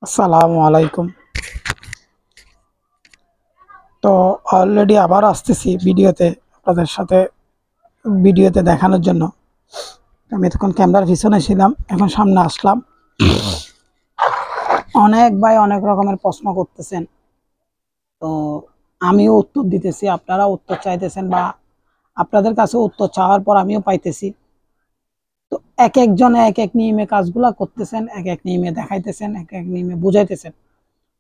আসসালামু আলাইকুম। তো অলরেডি আবার আসতেছি আপনাদের সাথে ভিডিওতে দেখানোর জন্য। আমি তখন ক্যামেরার পিছনে ছিলাম, এখন সামনে আসলাম। অনেক ভাই অনেক রকমের প্রশ্ন করতেছেন, তো আমিও উত্তর দিতেছি, আপনারা উত্তর চাইতেছেন বা আপনাদের কাছে উত্তর চাওয়ার পর আমিও পাইতেছি। তো এক একজনে এক এক নিয়মে কাজগুলা করতেছেন, এক এক নিয়মে দেখাইতেছেন, এক এক নিয়মে বুঝাইতেছেন।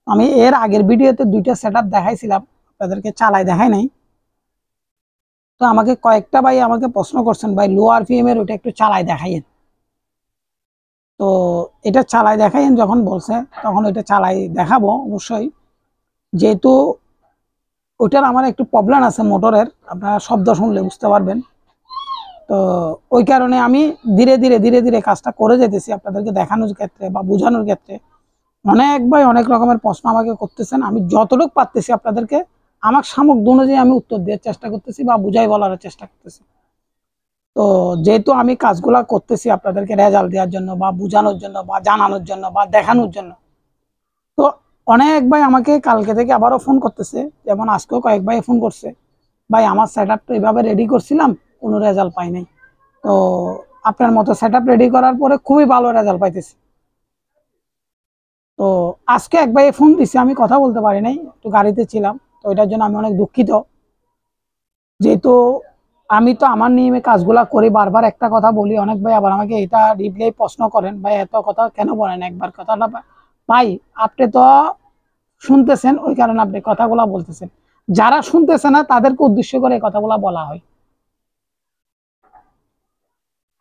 আমি এর আগের ভিডিওতে দুইটা সেট আপ দেখাইছিলাম, আপনাদেরকে চালাই দেখাই নাই। তো আমাকে কয়েকটা ভাই আমাকে প্রশ্ন করছেন, ভাই লো আরপিএম এর ওটা একটু চালাই দেখাইয়েন। তো এটা চালাই দেখাইয়েন যখন বলছে, তখন ওইটা চালাই দেখাবো অবশ্যই। যেহেতু ওইটার আমার একটু প্রবলেম আছে মোটরের, আপনারা শব্দ শুনলে বুঝতে পারবেন। তো ওই কারণে আমি ধীরে ধীরে ধীরে ধীরে কাজটা করে যেতেছি আপনাদেরকে দেখানোর ক্ষেত্রে বা বোঝানোর ক্ষেত্রে। অনেক ভাই অনেক রকমের প্রশ্ন আমাকে করতেছেন, আমি যতটুকু পারতেছি আপনাদেরকে আমার সামর্থ্য অনুযায়ী আমি উত্তর দেওয়ার চেষ্টা করতেছি বা বুঝাই বলার চেষ্টা করতেছি। তো যেহেতু আমি কাজগুলা করতেছি আপনাদেরকে রেজাল্ট দেওয়ার জন্য বা বোঝানোর জন্য বা জানানোর জন্য বা দেখানোর জন্য, তো অনেক ভাই আমাকে কালকে থেকে আবারও ফোন করতেছে, যেমন আজকেও কয়েক ভাই ফোন করছে, ভাই আমার সেট আপটা এইভাবে রেডি করছিলাম, কোনো রেজাল্ট পাই নাই। তো আপনার মতো সেট আপ রেডি করার পরে খুবই ভালো রেজাল্ট পাইতেছি। তো আজকে এক ভাই ফোন দিছে, আমি কথা বলতে পারি নাই, একটু গাড়িতে ছিলাম, তো এটার জন্য আমি অনেক দুঃখিত। যেহেতু আমি তো আমার নিয়মে কাজগুলা করি, বারবার একটা কথা বলি, অনেক ভাই আবার আমাকে এটা রিপ্লাই প্রশ্ন করেন, ভাই এত কথা কেন বলেন, একবার কথাটা ভাই আপনি তো শুনতেছেন, ওই কারণে আপনি কথাগুলা বলতেছেন। যারা শুনতেছে না তাদেরকে উদ্দেশ্য করে এই কথাগুলা বলা হয়।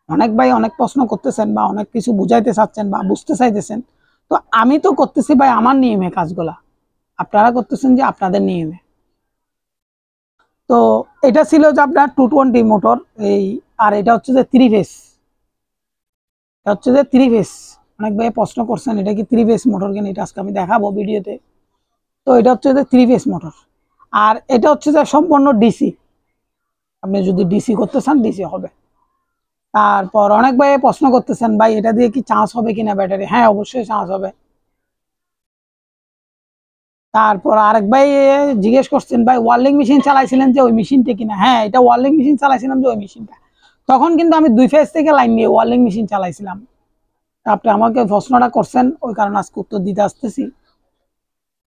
অনেক ভাই অনেক প্রশ্ন করতেছেন বা অনেক কিছু বুঝাইতে চাচ্ছেন বা বুঝতে চাইতেছেন, তো আমি তো করতেছি ভাই আমার নিয়মে কাজগুলা, আপনারা করতেছেন যে আপনাদের নিয়মে। তো এটা ছিল যে আপনার 220 মোটর, এই আর এটা হচ্ছে যে 3 ফেজ, এটা হচ্ছে যে 3 ফেজ। অনেক ভাই প্রশ্ন করছেন এটা কি 3 ফেজ মোটর কিনা, এটা আজকে আমি দেখাবো ভিডিওতে। তো এটা হচ্ছে যে 3 ফেজ মোটর, আর এটা হচ্ছে যে সম্পূর্ণ ডিসি। আপনি যদি ডিসি করতে চান ডিসি হবে। তারপর অনেক ভাই প্রশ্ন করতেছেন, ভাই এটা দিয়ে কি চার্জ হবে কিনা ব্যাটারি, হ্যাঁ অবশ্যই চার্জ হবে। তারপর আরেক ভাই জিজ্ঞেস করছেন, ভাই ওয়ার্লিং মেশিন চালাইছিলেন যে ওই মেশিনটা কিনা, হ্যাঁ এটা ওয়ার্লিং মেশিন চালাইছিলাম যে ওই মেশিনটা। তখন কিন্তু আমি 2 ফেজ থেকে লাইন নিয়ে ওয়ার্লিং মেশিন চালাইছিলাম। আপনি আমাকে প্রশ্নটা করছেন, ওই কারণে আজকে উত্তর দিতে আসতেছি।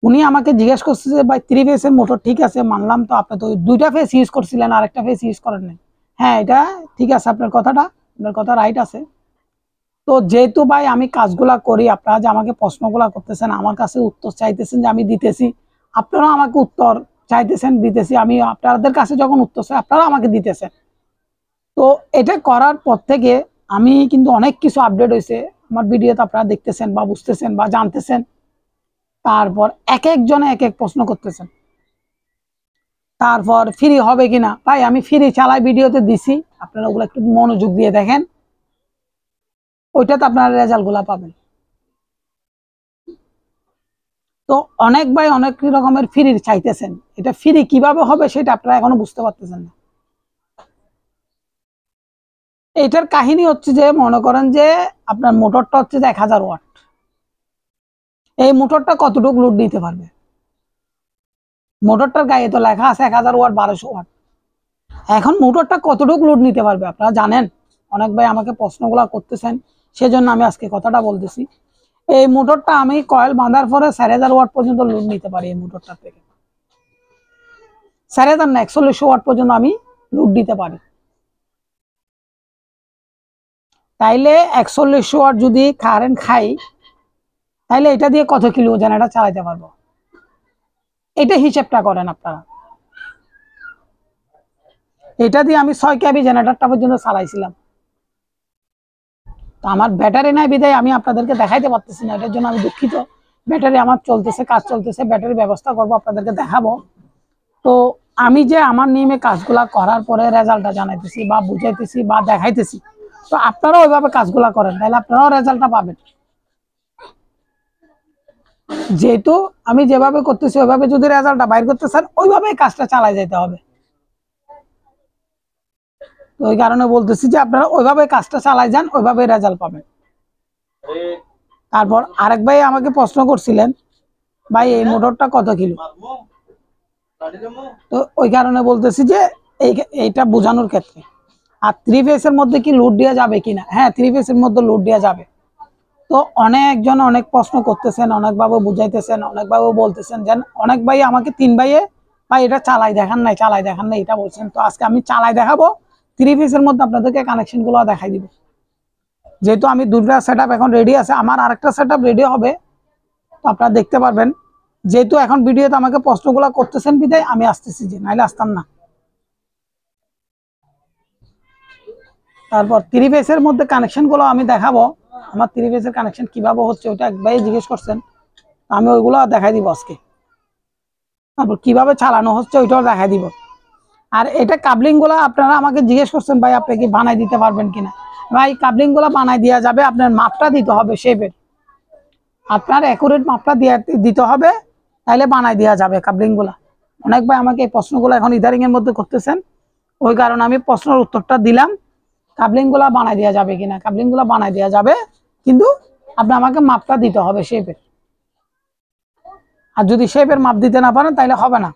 উনি আমাকে জিজ্ঞেস করছে যে ভাই 3 ফেজ এর মোটর ঠিক আছে মানলাম, তো আপনি তো 2টা ফেজ ইউজ করছিলেন আর একটা ফেজ ইউজ করেন নাই। হ্যাঁ এটা ঠিক আছে, আপনার কথাটা, আপনার কথা রাইট আছে। তো যেহেতু ভাই আমি কাজগুলা করি, আপনারা যে আমাকে প্রশ্নগুলা করতেছেন, আমার কাছে উত্তর চাইতেছেন যে আমি দিতেছি, আপনারাও আমাকে উত্তর চাইতেছেন দিতেছি, আমি আপনাদের কাছে যখন উত্তর চাই আপনারা আমাকে দিতেছেন। তো এটা করার পর থেকে আমি কিন্তু অনেক কিছু আপডেট হয়েছে আমার ভিডিওতে, আপনারা দেখতেছেন বা বুঝতেছেন বা জানতেছেন। তারপর এক একজনে এক এক প্রশ্ন করতেছেন। তারপর ফ্রি হবে কিনা, ভাই আমি ফ্রি চালাই ভিডিওতে দিছি, আপনারা ওগুলো একটু মনোযোগ দিয়ে দেখেন, ওইটাতে আপনারা রেজাল্ট গুলা পাবেন। তো অনেক ভাই অনেক রকমের ফ্রি চাইতেছেন, এটা ফ্রি কিভাবে হবে সেটা আপনারা এখনো বুঝতে পারতেছেন না। এটার কাহিনী হচ্ছে যে মনে করেন যে আপনার মোটরটা হচ্ছে যে 1000 ওয়াট, এই মোটরটা কতটুকু লোড নিতে পারবে, মোটরটার গায়ে তো লেখা আছে 1000 ওয়াট 1200 ওয়াট। এখন মোটরটা কতটুকু লোড নিতে পারবে আপনারা জানেন? অনেক ভাই আমাকে প্রশ্নগুলো করতেছেন, সেজন্য আমি আজকে কথাটা বলতেছি। এই মোটরটা আমি কয়েল বাঁধার পরে 4500 ওয়াট পর্যন্ত লোড নিতে পারি, এই মোটরটা থেকে 4500 না 4100 ওয়াট পর্যন্ত আমি লোড দিতে পারি। তাইলে 4100 ওয়াট যদি কারেন্ট খাই, তাইলে এটা দিয়ে কত কিলো জেনারেটর চালাতে পারবো, এটা হিসেবটা করেন আপনারা। এটা দিয়ে আমি 6 কেবি জেনারেটরটা পর্যন্ত চালাইছিলাম। তো আমার ব্যাটারি নাই বিদায় আমি আপনাদেরকে দেখাইতে পারতেছি না, এটার জন্য আমি দুঃখিত। ব্যাটারি আমার চলতেছে, কাজ চলতেছে, ব্যাটারি ব্যবস্থা করবো, আপনাদেরকে দেখাবো। তো আমি যে আমার নিয়মে কাজগুলা করার পরে রেজাল্টটা জানাইতেছি বা বুঝাইতেছি বা দেখাইতেছি, তো আপনারাও ওইভাবে কাজগুলা করেন, তাহলে আপনারাও রেজাল্টটা পাবেন। যেহেতু আমি যেভাবে করতেছি ওইভাবে যদি রেজাল্টটা বাইর করতে চান, ওইভাবে কাজটা চালাই যেতে হবে। তো ওই কারণে বলতেছি যে আপনারা ওইভাবে কাজটা চালাই যান, ওইভাবে রেজাল্ট পাবেন। তারপর আরেক ভাই আমাকে প্রশ্ন করছিলেন, ভাই এই মোটরটা কত কিলো। তো ওই কারণে বলতেছি যে এইটা বোঝানোর ক্ষেত্রে। আর 3 ফেজের মধ্যে কি লোড দেওয়া যাবে কিনা, হ্যাঁ 3 ফেজের মধ্যে লোড দেওয়া যাবে। তো অনেকজন অনেক প্রশ্ন করতেছেন, অনেকভাবে বুঝাইতেছেন, অনেকভাবে বলতেছেন, যেন অনেক ভাই আমাকে 3 ভাইয়ে ভাই এটা চালাই দেখান নাই, চালাই দেখান নাই এটা বলছেন। তো আজকে আমি চালাই দেখাবো, 3 ফেজের মধ্যে আপনাদেরকে কানেকশন গুলো দেখাই দিব। যেহেতু আমি দুটো সেটআপ এখন রেডি আছে, আমার আরেকটা সেটআপ রেডি হবে, তো আপনারা দেখতে পারবেন। যেহেতু এখন ভিডিওতে আমাকে প্রশ্নগুলো করতেছেন বিদায় আমি আসতেছি, যে নাইলে আসতাম না। তারপর 3 ফেজের মধ্যে কানেকশন গুলো আমি দেখাবো। আমার 3 ফেজের কানেকশন কিভাবে হচ্ছে ওটা একবারই জিজ্ঞেস করছেন, আমি ওইগুলো দেখাই দিব আজকে। তারপর কিভাবে চালানো হচ্ছে ওইটাও দেখাই দিব। আর এটা কাবলিং গুলা আপনারা আমাকে জিজ্ঞেস করছেন, ভাই আপনি কি বানাই দিতে পারবেন কিনা। ভাই কাবলিং গুলা বানাই দেওয়া যাবে, আপনার মাপটা দিতে হবে শেপের, আপনার অ্যাকুরেট মাপটা দিতে হবে, তাইলে বানাই দেওয়া যাবে কাবলিং গুলা। অনেক ভাই আমাকে এই প্রশ্নগুলো এখন ইদারিং এর মধ্যে করতেছেন, ওই কারণে আমি প্রশ্নের উত্তরটা দিলাম। কাবলিং গুলা বানাই দেওয়া যাবে কিনা, কাবলিং গুলা বানাই দেওয়া যাবে, কিন্তু আপনি আমাকে মাপটা দিতে হবে শেপের। আর যদি শেপের মাপ দিতে না পারেন তাহলে হবে না।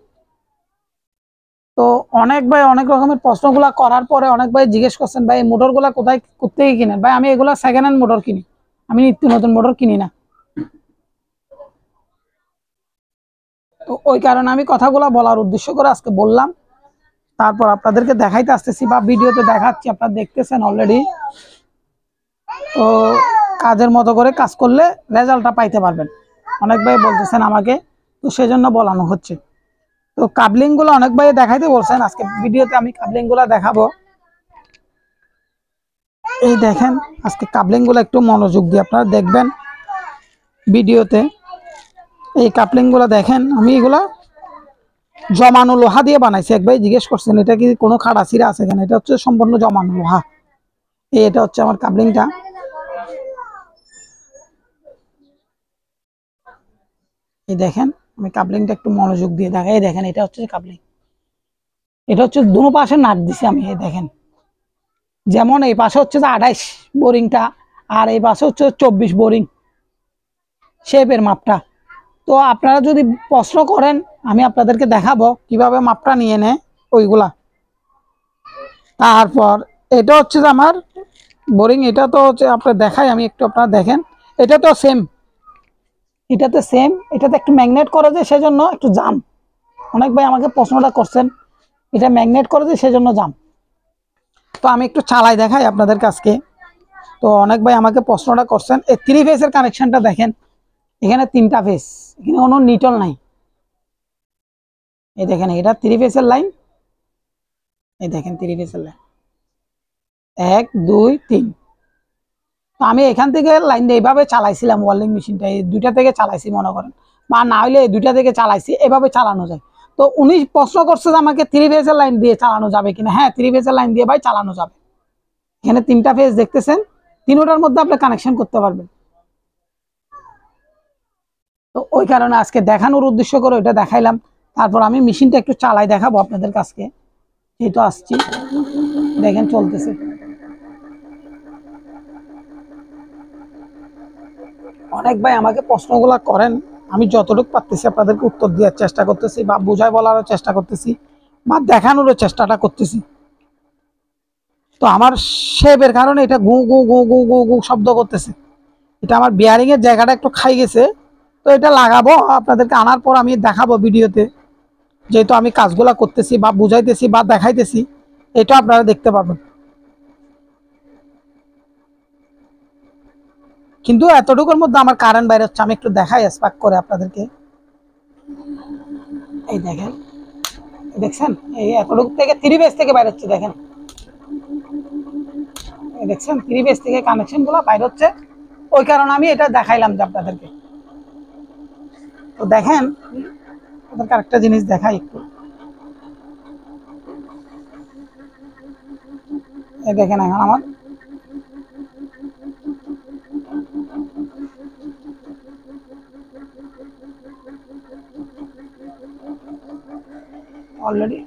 তো অনেক ভাই অনেক রকমের প্রশ্নগুলা করার পরে অনেক ভাই জিজ্ঞেস করছেন, ভাই এই মোটরগুলা কোথায় থেকে কিনেন। ভাই আমি এগুলা সেকেন্ড হ্যান্ড মোটর কিনি, আমি নিত্য নতুন মোটর কিনি না। তো ওই কারণে আমি কথাগুলা বলার উদ্দেশ্য করে আজকে বললাম। তারপর আপনাদেরকে দেখাইতে আসতেছি বা ভিডিওতে দেখাচ্ছি, আপনারা দেখতেছেন অলরেডি। তো কাজের মতো করে কাজ করলে রেজাল্টটা পাইতে পারবেন, অনেক ভাই বলতেছেন আমাকে, তো সেজন্য বলানো হচ্ছে। তো কাবলিং গুলো অনেক ভাই দেখাইতে বলছেন, আজকে ভিডিওতে আমি কাবলিং গুলা দেখাবো। এই দেখেন আজকে কাবলিং গুলো একটু মনোযোগ দিয়ে আপনারা দেখবেন ভিডিওতে। এই কাপলিং গুলা দেখেন, আমি এগুলা জমানো লোহা দিয়ে বানাইছি। এক ভাই জিজ্ঞেস করছেন এটা কি কোনো খাড়া ছিঁড়া আছে কেন, এটা হচ্ছে সম্পূর্ণ জমানো লোহা। এটা হচ্ছে আমার কাবলিংটা। এই দেখেন আমি কাবলিংটা একটু মনোযোগ দিয়ে দেখাই। এই দেখেন এটা হচ্ছে কাবলিং, এটা হচ্ছে দুনো পাশে নাট দিছি আমি। এই দেখেন যেমন এই পাশে হচ্ছে যে 28 বোরিংটা, আর এই পাশে হচ্ছে 24 বোরিং শেপের মাপটা। তো আপনারা যদি প্রশ্ন করেন আমি আপনাদেরকে দেখাবো কিভাবে মাপটা নিয়ে নেয় ওইগুলা। তারপর এটা হচ্ছে যে আমার বোরিং, এটা তো হচ্ছে আপনার দেখাই আমি একটু, আপনারা দেখেন এটা তো সেম, এটাতে সেম, এটাতে একটু ম্যাগনেট করে যে সেজন্য একটু জাম। অনেক ভাই আমাকে প্রশ্নটা করছেন, এটা ম্যাগনেট করে যে সেজন্য জাম। তো আমি একটু চালাই দেখাই আপনাদের কাছকে। তো অনেক ভাই আমাকে প্রশ্নটা করছেন, এই 3 ফেজের কানেকশনটা দেখেন, এখানে 3টা ফেজ, এখানে কোনো নিটল নাই। এই দেখেন এটা 3 ফেজের লাইন, এই দেখেন 3 ফেজের লাইন 1 2 3। তো আমি এখান থেকে লাইন এইভাবে চালাইছিলাম, ওয়ার্লিং মেশিনটা এই দুইটা থেকে চালাইছি মনে করেন, বা না হইলে এই দুইটা থেকে চালাইছি, এভাবে চালানো যায়। তো উনি প্রশ্ন করছে যে আমাকে 3 ফেজের লাইন দিয়ে চালানো যাবে কিনা। হ্যাঁ 3 ফেজের লাইন দিয়ে ভাই চালানো যাবে। এখানে 3টা ফেজ দেখতেছেন, তিনটার মধ্যে আপনি কানেকশন করতে পারবেন। তো ওই কারণে আজকে দেখানোর উদ্দেশ্য করে ওইটা দেখাইলাম। তারপর আমি মেশিনটা একটু চালাই দেখাবো আপনাদের কাছে, যেহেতু আসছি। দেখেন চলতেছে। অনেক ভাই আমাকে প্রশ্নগুলা করেন, আমি যতটুকু পারতেছি আপনাদেরকে উত্তর দেওয়ার চেষ্টা করতেছি, বা বুঝাই বলারও চেষ্টা করতেছি, বা দেখানোরও চেষ্টাটা করতেছি। তো আমার শেপের কারণে এটা গু গু গু গু গু গু শব্দ করতেছে, এটা আমার বিয়ারিং এর জায়গাটা একটু খাই গেছে। তো এটা লাগাবো, আপনাদেরকে আনার পর আমি দেখাবো ভিডিওতে, যেহেতু আমি কাজগুলা করতেছি বা বুঝাইতেছি বা দেখাইতেছি, এটা আপনারা দেখতে পাবেন। কিন্তু এতটুকুর মধ্যে আমার কারেন্ট বাইরে হচ্ছে, আমি একটু দেখাই স্পার্ক করে আপনাদেরকে। এই দেখেন, দেখছেন এই এতটুকু থেকে 3 ফেজ থেকে বাইরে হচ্ছে, দেখেন দেখছেন 3 ফেজ থেকে কানেকশন গুলো বাইরে হচ্ছে। ওই কারণে আমি এটা দেখাইলাম যে আপনাদেরকে। তো দেখেন আপনাদেরকে আরেকটা জিনিস দেখাই একটু। এই দেখেন এখন আমার অলরেডি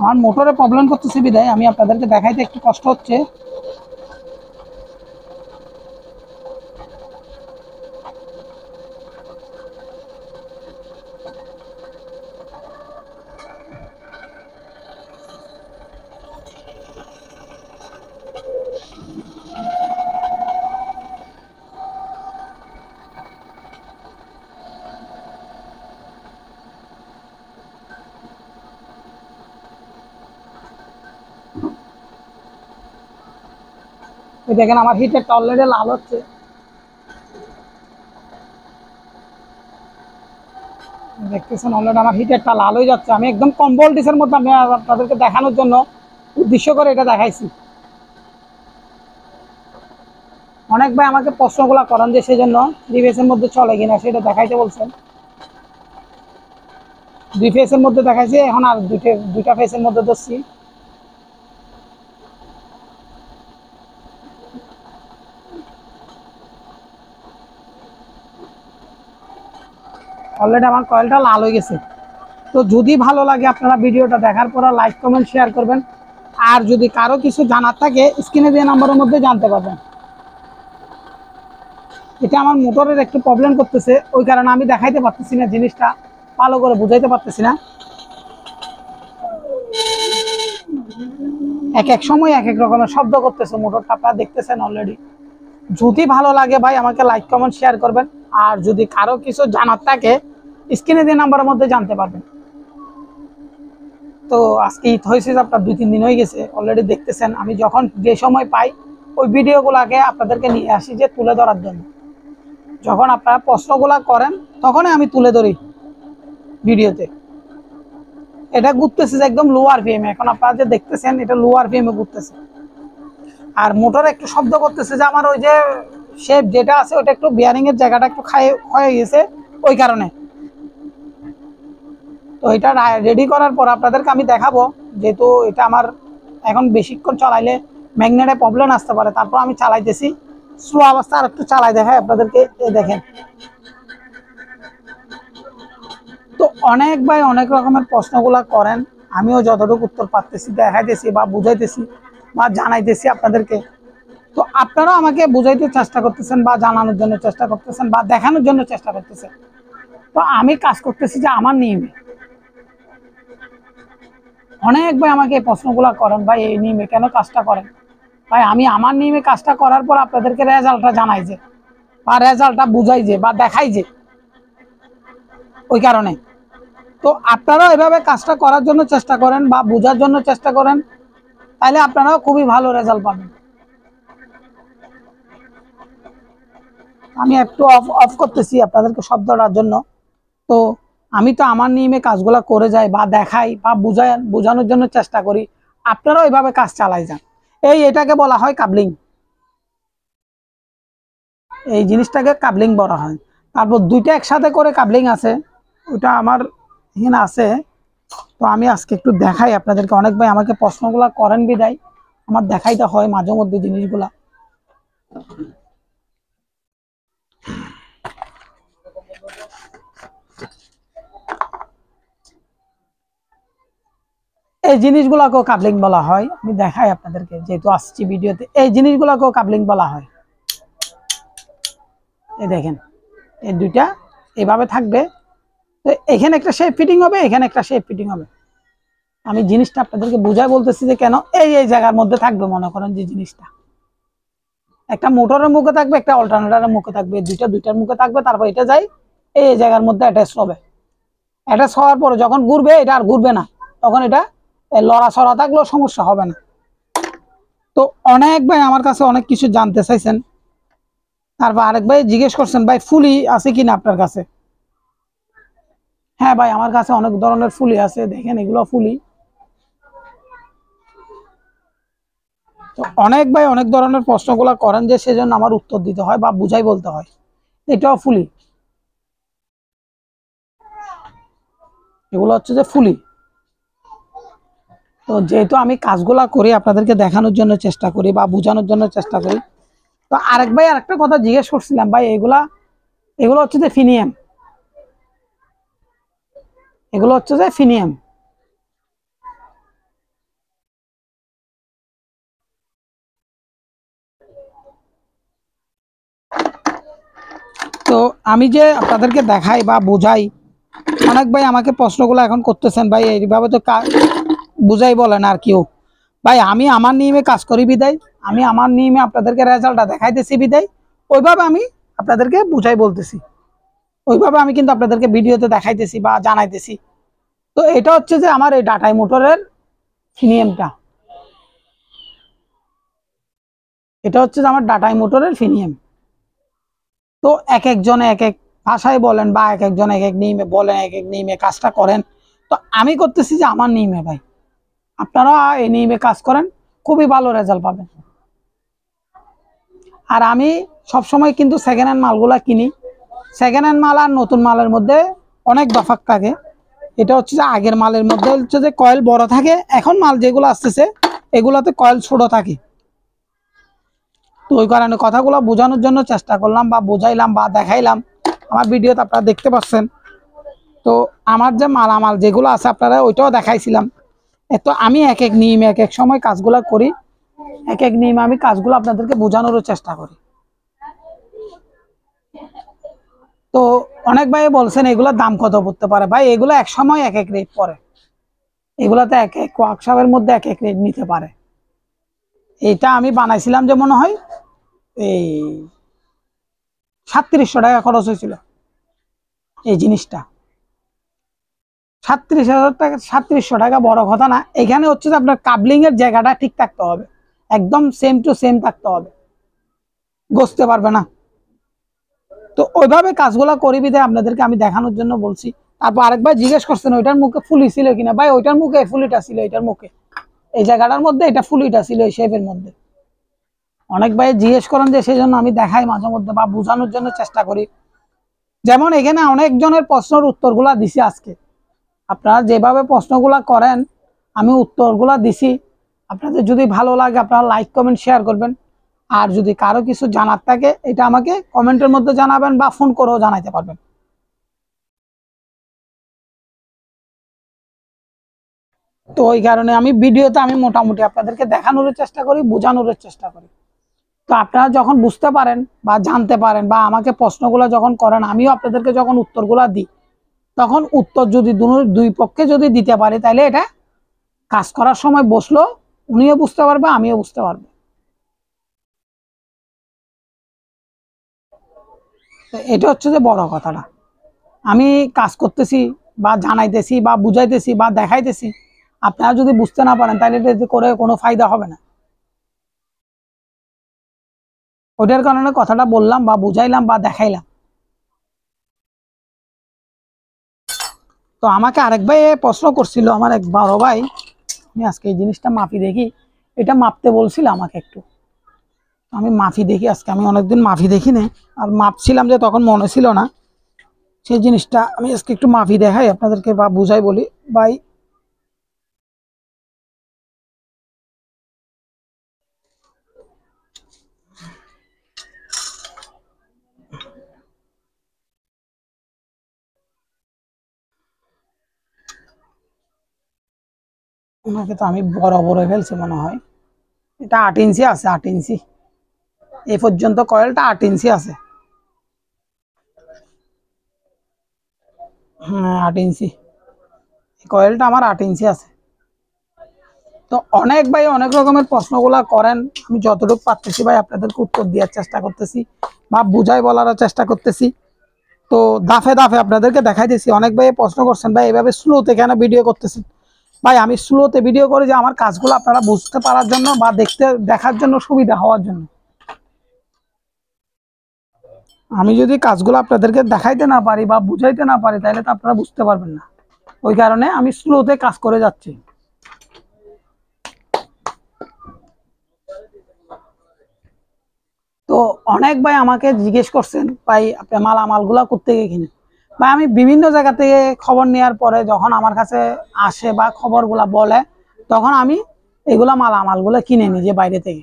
আমার মোটরে প্রবলেম করতেছে বিদায় আমি আপনাদেরকে দেখাইতে একটু কষ্ট হচ্ছে। দেখেন আমার হিটারটা অলরেডি লাল হচ্ছে। দেখতেছেন অলরেডি আমার হিটারটা লাল হয়ে যাচ্ছে। আমি একদম কম ভোল্টেজের মধ্যে আমি আপনাদেরকে দেখানোর জন্য উদ্দেশ্য করে এটা দেখাইছি। অনেক ভাই আমাকে প্রশ্নগুলো করেন যে সেই জন্য 3 ফেজের মধ্যে চলে কিনা সেটা দেখাইতে বলছেন। 2 ফেজের মধ্যে দেখাইছি, এখন আর দুইটা ফেজের মধ্যে ধরছি। অলরেডি আমার কয়েলটা লাল হয়ে গেছে। তো যদি ভালো লাগে আপনারা ভিডিওটা দেখার পর লাইক কমেন্ট শেয়ার করবেন। আর যদি কারো কিছু জানার থাকে স্ক্রিনে দেওয়া নাম্বারের মধ্যে জানতে পারবেন। এটা আমার মোটরের একটু প্রবলেম করতেছে, ওই কারণে আমি দেখাইতে পারতেছি না, জিনিসটা ভালো করে বুঝাইতে পারতেছি না। এক এক সময় এক এক রকমের শব্দ করতেছে মোটরটা, আপনারা দেখতেছেন অলরেডি। যদি ভালো লাগে ভাই আমাকে লাইক কমেন্ট শেয়ার করবেন। আর যদি কারো কিছু জানার থাকে স্ক্রিনে দেওয়া নাম্বারের মধ্যে জানতে পারবেন। তো আজকে ঈদ হয়েছে আপনার 2-3 দিন হয়ে গেছে অলরেডি। দেখতেছেন আমি যখন যে সময় পাই ওই ভিডিওগুলোকে আপনাদেরকে নিয়ে আসি যে তুলে ধরার জন্য। যখন আপনারা প্রশ্নগুলো করেন তখনই আমি তুলে ধরি ভিডিওতে। এটা ঘুরতেছে যে একদম লো আরপিএম, এখন আপনারা যে দেখতেছেন এটা লো আরপিএম এ ঘুরতেছে। আর মোটর একটু শব্দ করতেছে যে আমার ওই যে শেপ যেটা আছে ওটা একটু বিয়ারিং এর জায়গাটা একটু ক্ষয়ে গেছে ওই কারণে। তো এটা রেডি করার পর আপনাদেরকে আমি দেখাবো, যেহেতু এটা আমার এখন বেশিক্ষণ চালাইলে ম্যাগনেটে প্রবলেম আসতে পারে। তারপর আমি চালাইতেছি স্লো অবস্থা আর একটু চালাই দেখাই আপনাদেরকে। দেখেন তো অনেক ভাই অনেক রকমের প্রশ্নগুলো করেন, আমিও যতটুকু উত্তর পারতেছি দেখাইতেছি বা বুঝাইতেছি বা জানাইতেছি আপনাদেরকে। তো আপনারাও আমাকে বুঝাইতে চেষ্টা করতেছেন বা জানানোর জন্য চেষ্টা করতেছেন বা দেখানোর জন্য চেষ্টা করতেছেন। তো আমি কাজ করতেছি যে আমার নিয়মে। অনেক ভাই আমাকে এই প্রশ্নগুলো করেন, ভাই এই নিয়মে কেন কাজটা করেন? ভাই আমি আমার নিয়মে কাজটা করার পর আপনাদেরকে রেজাল্টটা জানাই যে বা রেজাল্টটা বুঝাই যে বা দেখাই যে, ওই কারণে। তো আপনারাও এভাবে কাজটা করার জন্য চেষ্টা করেন বা বোঝার জন্য চেষ্টা করেন, তাহলে আপনারাও খুবই ভালো রেজাল্ট পাবেন। আমি একটু অফ অফ করতেছি আপনাদেরকে শব্দটার জন্য। তো আমি তো আমার নিয়মে কাজগুলো করে যাই বা দেখাই বা বোঝানোর জন্য চেষ্টা করি। আপনারাও এভাবে কাজ চালাই যান। এটাকে বলা হয় কাবলিং। এই জিনিসটাকে কাবলিং বলা হয়। তারপর দুইটা একসাথে করে কাবলিং আছে, ওটা আমার এখানে আছে। তো আমি আজকে একটু দেখাই আপনাদেরকে। অনেক ভাই আমাকে প্রশ্নগুলো করেন বিদায় আমার দেখাইতে হয় মাঝে মধ্যে জিনিসগুলা। এই জিনিসগুলাকেও কাবলিং বলা হয়। আমি দেখাই আপনাদেরকে, যেহেতু আসছি ভিডিওতে। এই জিনিসগুলাকেও কাবলিং বলা হয়। এই দেখেন এই দুইটা এইভাবে থাকবে। তো এখানে একটা শেপ ফিটিং হবে, এখানে একটা শেপ ফিটিং হবে। আমি জিনিসটা আপনাদেরকে বুঝাই বলতেছি যে কেন এই জায়গার মধ্যে থাকবে। মনে করেন যে জিনিসটা একটা মোটরের মুখে থাকবে, একটা অল্টারনেটরের মুখে থাকবে, দুইটার মুখে থাকবে। তারপর এটা যাই এই জায়গার মধ্যে অ্যাটাচ হবে। অ্যাটাচ হওয়ার পরে যখন ঘুরবে এটা আর ঘুরবে না, তখন এটা লড়াছড়া থাকলেও সমস্যা হবে না। তো অনেক ভাই আমার কাছে অনেক কিছু জানতে চাইছেন। তারপর আরেক ভাই জিজ্ঞেস করছেন ভাই ফুলি আছে কিনা আপনার কাছে। হ্যাঁ ভাই আমার কাছে অনেক ধরনের ফুলি আছে, দেখেন এগুলো ফুলি। তো অনেক ভাই অনেক ধরনের প্রশ্নগুলো করেন যে সেজন্য আমার উত্তর দিতে হয় বা বুঝাই বলতে হয়। এটাও ফুলি, এগুলো হচ্ছে যে ফুলি। তো যেহেতু আমি কাজগুলা করি আপনাদেরকে দেখানোর জন্য চেষ্টা করি বা বোঝানোর জন্য চেষ্টা করি। তো আরেক ভাই আরেকটা কথা জিজ্ঞেস করছিলাম ভাই, এগুলো হচ্ছে যে ফিনিয়াম। এগুলো হচ্ছে যে ফিনিয়াম। তো আমি যে আপনাদেরকে দেখাই বা বোঝাই, অনেক ভাই আমাকে প্রশ্নগুলো এখন করতেছেন, ভাই এইভাবে তো বুঝাই বলেন আর কেউ। ভাই আমি আমার নিয়মে কাজ করি বিদায়, আমি আমার নিয়মে আপনাদেরকে রেজাল্টটা দেখাইতেছি বিদায়, ওইভাবে আমি আপনাদেরকে বুঝাই বলতেছি, ওইভাবে আমি কিন্তু আপনাদেরকে ভিডিওতে দেখাইতেছি বা জানাইতেছি। তো এটা হচ্ছে যে আমার এই ডাটাই মোটরের ফিনিয়ামটা, এটা হচ্ছে যে আমার ডাটাই মোটরের ফিনিয়াম। তো এক একজনে এক এক ভাষায় বলেন বা এক একজন এক এক নিয়মে বলেন, এক এক নিয়মে কাজটা করেন। তো আমি করতেছি যে আমার নিয়মে ভাই, আপনারা এই নিয়মে কাজ করেন, খুবই ভালো রেজাল্ট পাবেন। আর আমি সবসময় কিন্তু সেকেন্ড হ্যান্ড মালগুলা কিনি। সেকেন্ড হ্যান্ড মাল আর নতুন মালের মধ্যে অনেক তফাৎ থাকে। এটা হচ্ছে যে আগের মালের মধ্যে হচ্ছে যে কয়েল বড় থাকে, এখন মাল যেগুলো আসতেছে এগুলাতে কয়েল ছোট থাকে। তো ওই কারণে কথাগুলো বোঝানোর জন্য চেষ্টা করলাম বা বোঝাইলাম বা দেখাইলাম, আমার ভিডিওতে আপনারা দেখতে পাচ্ছেন। তো আমার যে মালামাল যেগুলো আছে আপনারা ওইটাও দেখাইছিলাম। তো আমি এক এক নিয়মে এক এক সময় কাজগুলো করি, এক এক নিয়মে আমি কাজগুলো আপনাদেরকে বোঝানোর চেষ্টা করি। তো অনেক ভাই বলছেন এগুলোর দাম কত পড়তে পারে, ভাই এগুলো এক সময় এক এক রেট পড়ে, এগুলাতে এক এক ওয়ার্কশপের মধ্যে এক এক রেট নিতে পারে। এইটা আমি বানাইছিলাম যে মনে হয় এই 3700 টাকা খরচ হয়েছিল এই জিনিসটা। 37,000 টাকা, 3700 টাকা বড় কথা না। এখানে হচ্ছে যে আপনার কাবলিং এর জায়গাটা ঠিক থাকতে হবে, একদম সেম টু সেম থাকতে হবে, গসতে পারবে না। তো ওইভাবে কাজগুলা করি বিধায় আপনাদেরকে আমি দেখানোর জন্য বলছি। তারপর আরেকবার জিজ্ঞেস করছেন ওইটার মুখে ফুলি ছিল কিনা, ভাই ওইটার মুখে ফুলিটা ছিল, এটার মুখে এই জায়গাটার মধ্যে এটা ফুলিটা ছিল এই শেপের মধ্যে। অনেক ভাই জিজ্ঞেস করেন যে সেই জন্য আমি দেখাই মাঝে মধ্যে বা বোঝানোর জন্য চেষ্টা করি। যেমন এখানে অনেকজনের প্রশ্নের উত্তরগুলা দিছি আজকে, আপনারা যেভাবে প্রশ্নগুলা করেন আমি উত্তরগুলা দিছি। আপনাদের যদি ভালো লাগে আপনারা লাইক কমেন্ট শেয়ার করবেন। আর যদি কারো কিছু জানার থাকে এটা আমাকে কমেন্টের মধ্যে জানাবেন বা ফোন করেও জানাইতে পারবেন। তো ওই কারণে আমি ভিডিওতে আমি মোটামুটি আপনাদেরকে দেখানোর চেষ্টা করি, বোঝানোর চেষ্টা করি। তো আপনারা যখন বুঝতে পারেন বা জানতে পারেন বা আমাকে প্রশ্নগুলো যখন করেন, আমিও আপনাদেরকে যখন উত্তরগুলো দিই, তখন উত্তর যদি দুই পক্ষে যদি দিতে পারি তাহলে এটা কাজ করার সময় বসলো উনিও বুঝতে পারবে আমিও বুঝতে পারবো। এটা হচ্ছে যে বড় কথাটা, আমি কাজ করতেছি বা জানাইতেছি বা বুঝাইতেছি বা দেখাইতেছি, আপনারা যদি বুঝতে না পারেন তাহলে এটা করে কোনো ফায়দা হবে না। ওইটার কারণে কথাটা বললাম বা বুঝাইলাম বা দেখাইলাম। তো আমাকে আরেক ভাই প্রশ্ন করছিল, আমার এক বড় ভাই, আমি আজকে এই জিনিসটা মাপি দেখি, এটা মাপতে বলছিল আমাকে একটু, আমি মাফি দেখি আজকে, আমি অনেকদিন মাফি দেখি না, আর মাপছিলাম যে তখন মনে ছিল না। সেই জিনিসটা আমি আজকে একটু মাফি দেখাই আপনাদেরকে বা বুঝাই বলি। ভাই ওনাকে তো আমি বড় বড় ফেলছি মনে হয়, এটা 8 ইঞ্চি আছে, 8 ইঞ্চি এই পর্যন্ত কয়েলটা 8 ইঞ্চি আছে। হ্যাঁ 8 ইঞ্চি কয়েলটা আমার 8 ইঞ্চি আছে। তো অনেক ভাই অনেক রকমের প্রশ্নগুলা করেন, আমি যতটুকু পারতেছি ভাই আপনাদেরকে উত্তর দেওয়ার চেষ্টা করতেছি বা বুঝাই বলার চেষ্টা করতেছি। তো দাফে দাফে আপনাদেরকে দেখাইতেছি। অনেক ভাই প্রশ্ন করছেন ভাই এভাবে স্লোতে কেন ভিডিও করতেছেন। ভাই আমি স্লোতে ভিডিও করি যে আমার কাজগুলো আপনারা বুঝতে পারার জন্য বা দেখার জন্য সুবিধা হওয়ার জন্য। আমি যদি কাজগুলো আপনাদেরকে দেখাইতে না পারি বা বুঝাইতে না পারি তাহলে তো আপনারা বুঝতে পারবেন না। ওই কারণে আমি স্লোতে কাজ করে যাচ্ছি। তো অনেক ভাই আমাকে জিজ্ঞেস করছেন ভাই আপনি মালামালগুলা কোত্থেকে কিনেন। ভাই আমি বিভিন্ন জায়গা থেকে খবর নেওয়ার পরে যখন আমার কাছে আসে বা খবরগুলা বলে, তখন আমি এগুলা মালামালগুলো কিনে নিই যে বাইরে থেকে।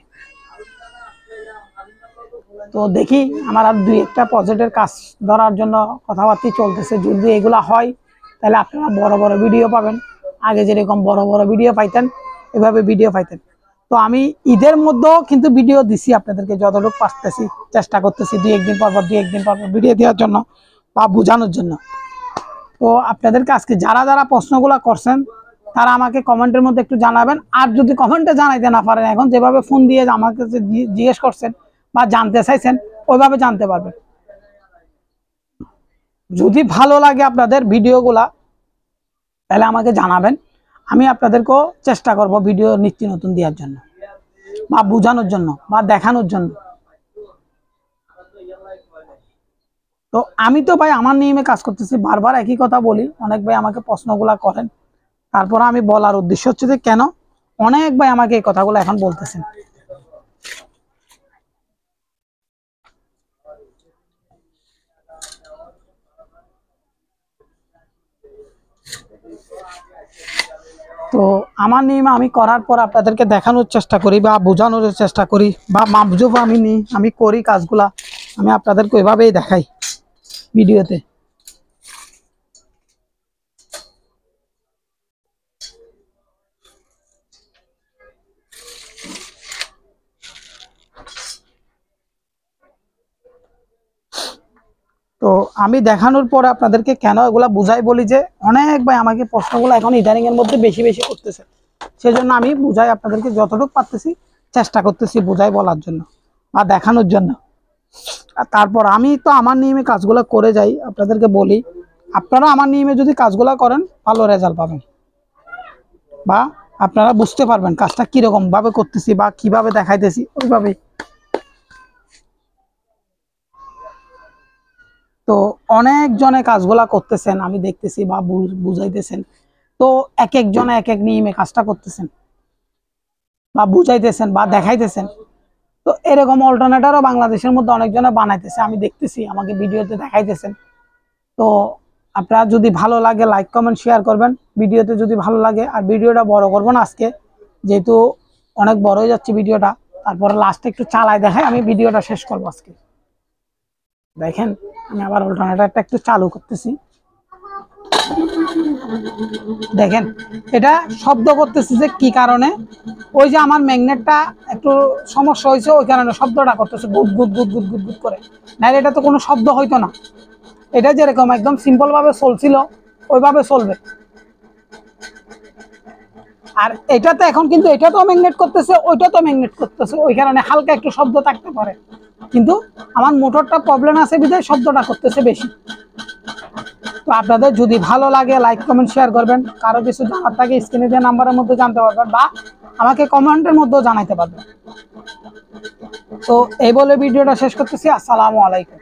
তো দেখি আমার আর দুই একটা প্রজেক্টের কাজ ধরার জন্য কথাবার্তা চলতেছে, যদি এগুলা হয় তাহলে আপনারা বড় বড় ভিডিও পাবেন, আগে যেরকম বড় বড় ভিডিও পাইতেন এভাবে ভিডিও পাইতেন। তো আমি ঈদের মধ্যেও কিন্তু ভিডিও দিছি আপনাদেরকে, যতটুকু পারতেছি চেষ্টা করতেছি দুই একদিন পর ভিডিও দেওয়ার জন্য বা বোঝানোর জন্য। তো আপনাদেরকে আজকে যারা যারা প্রশ্নগুলো করছেন তারা আমাকে কমেন্টের মধ্যে একটু জানাবেন। আর যদি কমেন্টে জানাইতে না পারেন, এখন যেভাবে ফোন দিয়ে আমাকে জিজ্ঞেস করছেন বা জানতে চাইছেন ওইভাবে জানতে পারবেন। যদি ভালো লাগে আপনাদের ভিডিওগুলা তাহলে আমাকে জানাবেন, আমি আপনাদেরকেও চেষ্টা করব ভিডিও নিত্য নতুন দেওয়ার জন্য বা বোঝানোর জন্য বা দেখানোর জন্য। তো আমি তো ভাই আমার নিয়মে কাজ করতেছি, বারবার একই কথা বলি, অনেক ভাই আমাকে প্রশ্নগুলা করেন, তারপর আমি বলার উদ্দেশ্য হচ্ছে যে কেন অনেক ভাই আমাকে এই কথাগুলো এখন বলতেছেন। তো আমার নিয়মে আমি করার পর আপনাদেরকে দেখানোর চেষ্টা করি বা বোঝানোর চেষ্টা করি বা মাপজোপ আমি নিই, আমি করি কাজগুলা, আমি আপনাদেরকে ওইভাবেই দেখাই ভিডিওতে। তো আমি দেখানোর পরে আপনাদেরকে কেন এগুলা বুঝাই বলি যে অনেক ভাই আমাকে প্রশ্নগুলো এখন ইদানিং এর মধ্যে বেশি বেশি করতেছে, সেজন্য আমি বুঝাই আপনাদেরকে যতটুকু পারতেছি চেষ্টা করতেছি বুঝাই বলার জন্য বা দেখানোর জন্য। আর তারপর আমি তো আমার নিয়মে কাজগুলো করে যাই, আপনাদেরকে বলি আপনারা আমার নিয়মে যদি কাজগুলো করেন ভালো রেজাল্ট পাবেন বা আপনারা বুঝতে পারবেন কাজটা কিরকম ভাবে করতেছি বা কিভাবে দেখাইতেছি ওইভাবেই। তো অনেক জনে কাজগুলা করতেছেন আমি দেখতেছি বা বুঝাইতেছেন, তো এক একজনে এক এক নিয়মে কাজটা করতেছেন বা বুঝাইতেছেন বা দেখাইতেছেন। তো এরকম অল্টারনেটরও বাংলাদেশের মধ্যে অনেকজনে বানাইতেছে, আমি দেখতেছি আমাকে ভিডিওতে দেখাইতেছেন। তো আপনারা যদি ভালো লাগে লাইক কমেন্ট শেয়ার করবেন ভিডিওতে যদি ভালো লাগে। আর ভিডিওটা বড় করবো না আজকে, যেহেতু অনেক বড় হয়ে যাচ্ছে ভিডিওটা, তারপরে লাস্টে একটু চালাই দেখাই আমি ভিডিওটা শেষ করবো আজকে। দেখেন আমি আবার অল্টারনেটরটা একটু চালু করতেছি, দেখেন এটা শব্দ করতেছি যে কি কারণে, ওই যে আমার ম্যাগনেটটা একটু সমস্যা হয়েছে ওই কারণে শব্দটা করতেছে গুদ গুদ গুদ গুদ গুদ গুদ করে, নাহলে এটা তো কোনো শব্দ হইতো না। এটা যেরকম একদম সিম্পল ভাবে চলছিল ওইভাবে চলবে। আর এটা তো এখন কিন্তু এটা তো ম্যাগনেট করতেছে ওইটা তো ম্যাগনেট করতেছে, ওই কারণে হালকা একটু শব্দ থাকতে পারে, কিন্তু আমার মোটরটা প্রবলেম আছে বিধায় শব্দটা করতেছে বেশি। তো আপনাদের যদি ভালো লাগে লাইক কমেন্ট শেয়ার করবেন, কারো কিছু জানার থাকে স্ক্রিনে দেওয়া নাম্বারের মধ্যে জানতে পারবেন বা আমাকে কমেন্টের মধ্যেও জানাইতে পারবেন। তো এই বলে ভিডিওটা শেষ করতেছি। আসসালামু আলাইকুম।